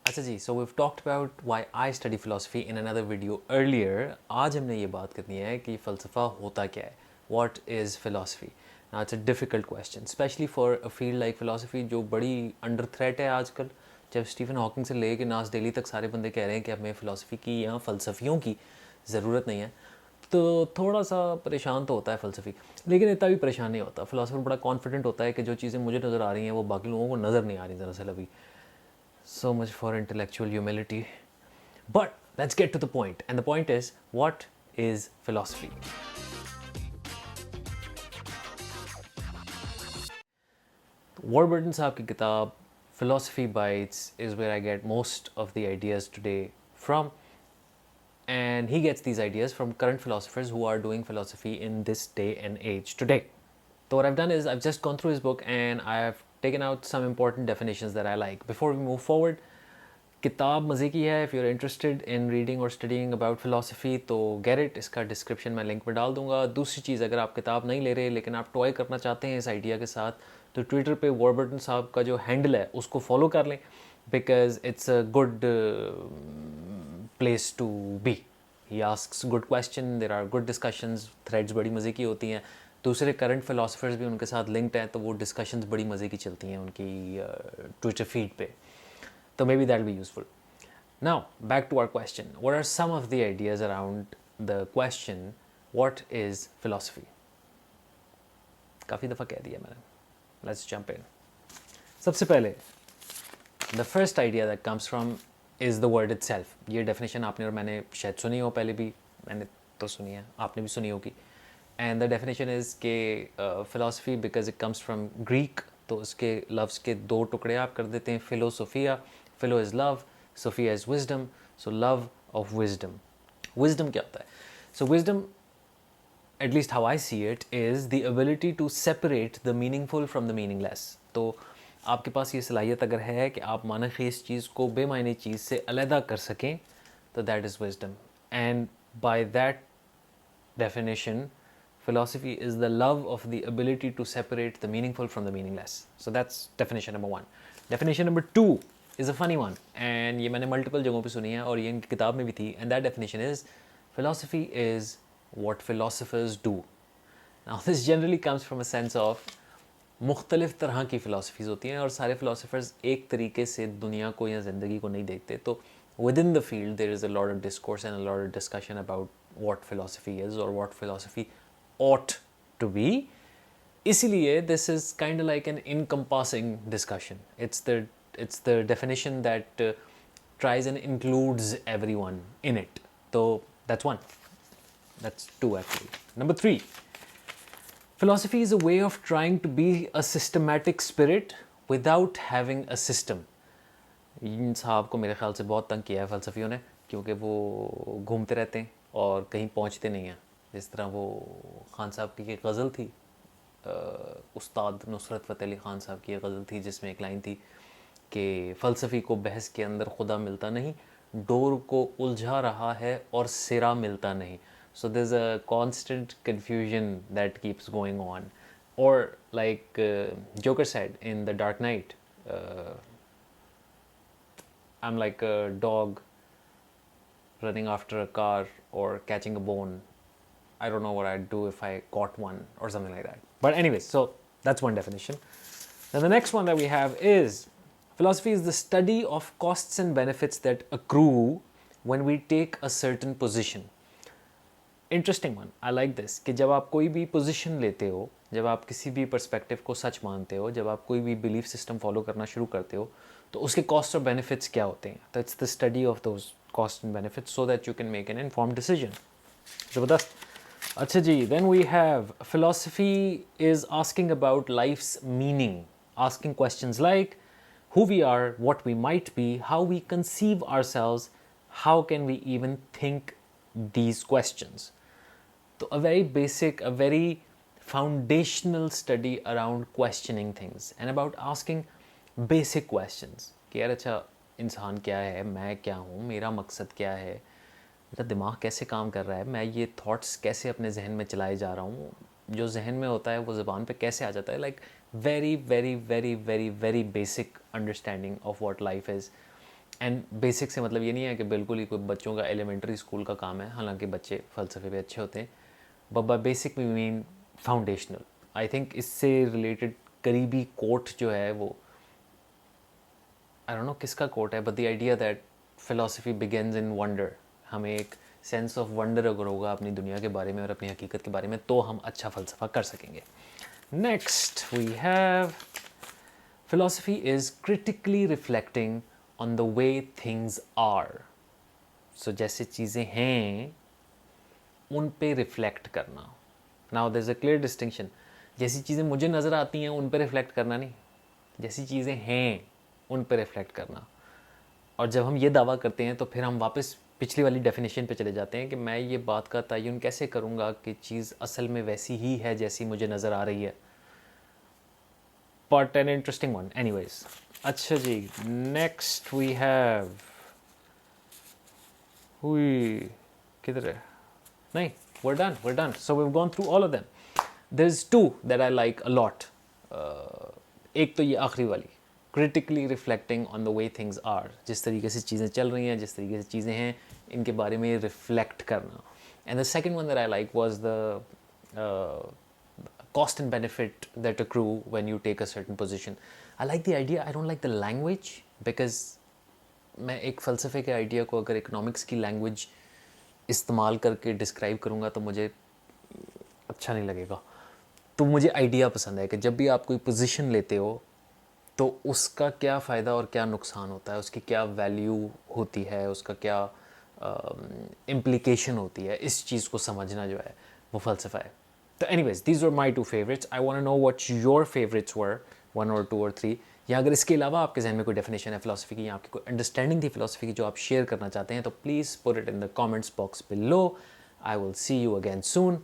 अच्छा जी, so we've talked about why I study philosophy in another video earlier. आज हमने ये बात करनी है कि फ़लसफ़ा होता क्या है. What is philosophy? Now it's a difficult question, especially for a field like philosophy जो बड़ी under threat है आजकल. जब स्टीफन हॉकिंग से ले के नास डेली तक सारे बंदे कह रहे हैं कि हमें फ़िलासफ़ी की या फ़लसफ़ियों की ज़रूरत नहीं है, तो थोड़ा सा परेशान तो होता है फ़लसफ़ी. लेकिन इतना भी परेशान नहीं होता. फ़िलासफ़र बड़ा कॉन्फिडेंट होता है कि जो चीज़ें मुझे नज़र आ रही हैं वो बाकी लोगों को नज़र नहीं आ रही दरअसल अभी. So much for intellectual humility. But let's get to the point. And the point is, what is philosophy? Warburton साहब की किताब Philosophy Bites is where I get most of the ideas today from. And he gets these ideas from current philosophers who are doing philosophy in this day and age today. So what I've done is I've just gone through his book and I've taken out some important definitions that I like. Before we move forward, किताब मज़े की है. If you are interested in reading और studying about philosophy तो get it. इसका description मैं link में डाल दूंगा. दूसरी चीज़, अगर आप किताब नहीं ले रहे लेकिन आप टॉय करना चाहते हैं इस आइडिया के साथ, तो ट्विटर पे वॉरबर्टन साहब का जो हैंडल है उसको फॉलो कर लें, because it's a good place to be. He asks good question, there are good discussions, threads बड़ी मज़े की होती हैं. दूसरे करंट फ़िलासफ़र्स भी उनके साथ लिंक्ड हैं, तो वो डिस्कशंस बड़ी मज़े की चलती हैं उनकी ट्विटर फीड पे. So maybe that'll be useful. Now, back to our question. What are some of the ideas around the question, what is philosophy? काफ़ी दफ़ा कह दिया मैंने. Let's jump in. सबसे पहले, the first idea that comes from is the word itself. ये definition आपने और मैंने शायद सुनी हो पहले भी. मैंने तो सुनी है, आपने भी सुनी होगी. And the definition is कि philosophy, because it comes from Greek, तो उसके लफ्ज़ के दो टुकड़े आप कर देते हैं. philosophia, philo is love, sophia is wisdom, so love of wisdom. Wisdom क्या होता है? So wisdom, at least how I see it, is the ability to separate the meaningful from the meaningless. तो आपके पास ये सलाहियत अगर है कि आप मानखेज़ चीज़ को बेमायने चीज़ से अलहदा कर सकें, तो that is wisdom. And by that definition, philosophy is the love of the ability to separate the meaningful from the meaningless. So that's definition number one. Definition number two is a funny one, and ये मैंने multiple जगहों पे सुनी है और ये इनकी किताब में भी थी. And that definition is, philosophy is what philosophers do. Now this generally comes from a sense of मुख्तलिफ तरह की फ़िलासफ़ीज़ होती हैं और सारे फ़िलासफ़र्स एक तरीके से दुनिया को या ज़िंदगी को नहीं देखते. तो within the field there is a lot of discourse and a lot of discussion about what philosophy is or what philosophy ought to be. इसीलिए this is kind of like an encompassing discussion. It's the definition that tries and includes everyone in it. So that's one. That's two actually. Number three, philosophy is a way of trying to be a systematic spirit without having a system. इन साहब को मेरे ख्याल से बहुत तंग किया है फ़लसफ़ियों ने, क्योंकि वो घूमते रहते हैं और कहीं पहुंचते नहीं हैं. जिस तरह वो ख़ान साहब की एक गज़ल थी, उस्ताद नुसरत फ़तेह अली ख़ान साहब की एक गज़ल थी जिसमें एक लाइन थी कि फ़लसफ़ी को बहस के अंदर खुदा मिलता नहीं, डोर को उलझा रहा है और सिरा मिलता नहीं. So there's a constant confusion that keeps going on. Or like Joker said in The Dark Knight, I'm like a dog running after a car or catching a bone. I don't know what I'd do if I caught one or something like that. But anyways, so that's one definition. Then the next one that we have is, philosophy is the study of costs and benefits that accrue when we take a certain position. Interesting one, I like this, कि जब आप कोई भी position लेते हो, जब आप किसी भी पर्सपेक्टिव को सच मानते हो, जब आप कोई भी बिलीफ सिस्टम फॉलो करना शुरू करते हो, तो उसके कॉस्ट और बेनिफिट्स क्या होते हैं. तो it's the study of those cost and benefits so that you can make an informed decision. ज़बरदस्त. अच्छा जी, then we have philosophy is asking about life's meaning, asking questions like who we are, what we might be, how we conceive ourselves, how can we even think these questions. So a very basic, a very foundational study around questioning things and about asking basic questions कि यार अच्छा इंसान क्या है, मैं क्या हूँ, मेरा मकसद क्या है, मेरा दिमाग कैसे काम कर रहा है, मैं ये थॉट्स कैसे अपने जहन में चलाए जा रहा हूँ, जो जहन में होता है वो ज़बान पे कैसे आ जाता है. Like very very very very very basic understanding of what life is. And basic से मतलब ये नहीं है कि बिल्कुल ही कोई बच्चों का एलिमेंट्री स्कूल का काम है, हालांकि बच्चे फ़लसफ़े पे अच्छे होते हैं, but by basic we mean foundational. I think इससे रिलेटेड करीबी कोट जो है वो, आई डोंट नो किसका कोट है, but the idea that philosophy begins in wonder. हमें एक सेंस ऑफ वंडर अगर होगा अपनी दुनिया के बारे में और अपनी हकीकत के बारे में, तो हम अच्छा फ़लसफ़ा कर सकेंगे। Next we have philosophy is critically reflecting on the way things are. So जैसे चीज़ें हैं उन पे रिफ्लेक्ट करना। Now there is a clear distinction. जैसी चीज़ें मुझे नज़र आती हैं उन पे रिफ्लेक्ट करना नहीं, जैसी चीज़ें हैं उन पे रिफ्लेक्ट करना। और जब हम ये दावा करते हैं तो फिर हम वापस पिछली वाली डेफिनेशन पे चले जाते हैं कि मैं ये बात का तयन कैसे करूँगा कि चीज़ असल में वैसी ही है जैसी मुझे नज़र आ रही है। But an interesting one. Anyways, अच्छा जी, next we have हुई किधर है? नहीं, we're done. So we've gone through all of them. There's two that I like a lot. एक तो ये आखिरी वाली, critically reflecting on the way things are. जिस तरीके से चीज़ें चल रही हैं, जिस तरीके से चीज़ें हैं, इनके बारे में reflect करना. And the second one that I like was the cost and benefit that accrue when you take a certain position. I like the idea. I don't like the language because मैं एक फ़लसफ़े के idea को अगर economics की language इस्तेमाल करके describe करूँगा तो मुझे अच्छा नहीं लगेगा। तो मुझे आइडिया पसंद है कि जब भी आप कोई पोजीशन लेते हो तो उसका क्या फ़ायदा और क्या नुकसान होता है, उसकी क्या वैल्यू होती है, उसका क्या इम्प्लिकेशन होती है, इस चीज़ को समझना जो है वो फ़लसफ़ा है। तो anyways these were my two favourites. I want to know what your favourites were, 1 और 2 और 3, या अगर इसके अलावा आपके जहन में कोई डेफिनेशन है फ़िलासफ़ी की या आपकी कोई अंडरस्टैंडिंग थी फ़िलासफ़ी की जो आप शेयर करना चाहते हैं तो please put it in the comments box below. I will see you again soon.